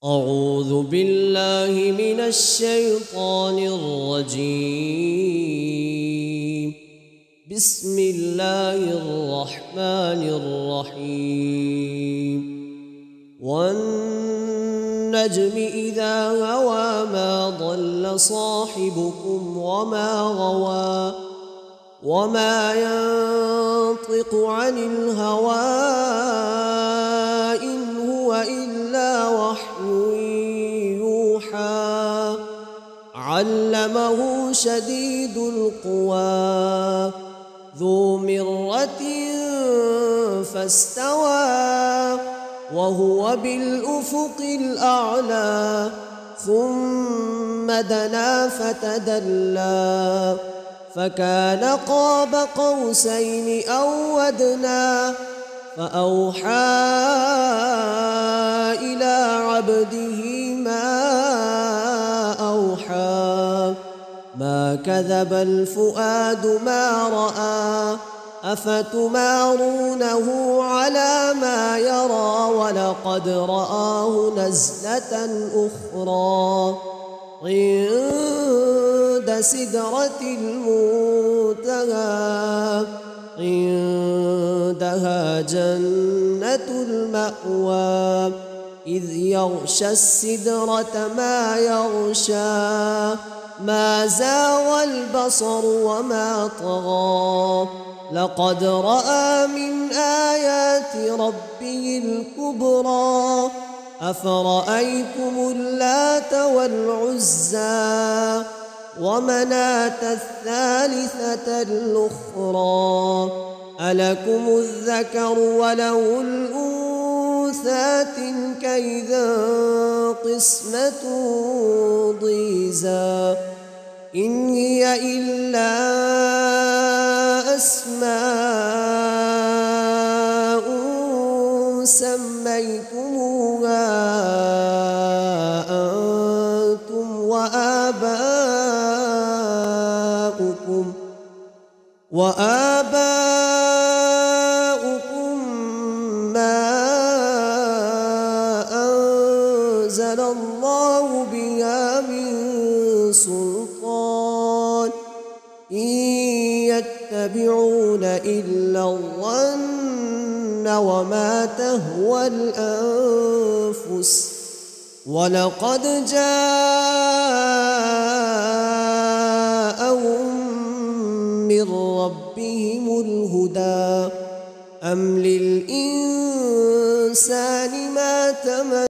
أعوذ بالله من الشيطان الرجيم. بسم الله الرحمن الرحيم. والنجم إذا هوى ما ضل صاحبكم وما غوى وما ينطق عن الهوى إن هو إلا وحي يوحى. علمه شديد القوى ذو مرة فاستوى وهو بالأفق الأعلى. ثم دنا فتدلى فكان قاب قوسين أو أدنى. فأوحى إلى عبده ما أوحى. ما كذب الفؤاد ما رأى. أفتمارونه على ما يرى ولقد رآه نزلة أخرى عند سدرة المنتهى. عندها جنة المأوى إذ يغشى السدرة ما يغشى. ما زاغ البصر وما طغى. لقد رأى من آيات ربه الكبرى. أفرأيتم اللات والعزى ومناة الثالثة الأخرى. ألكم الذكر وله الأنثى تلك إذا قسمة ضيزى. إن هي إلا أسماء سميتموها أنتم وآباؤكم ما أنزل الله بها من سلطان. إن يتبعون إلا الظن وما تهوى الأنفس. ولقد جاءهم من ربهم الهدى. أم للإنسان ما تمنى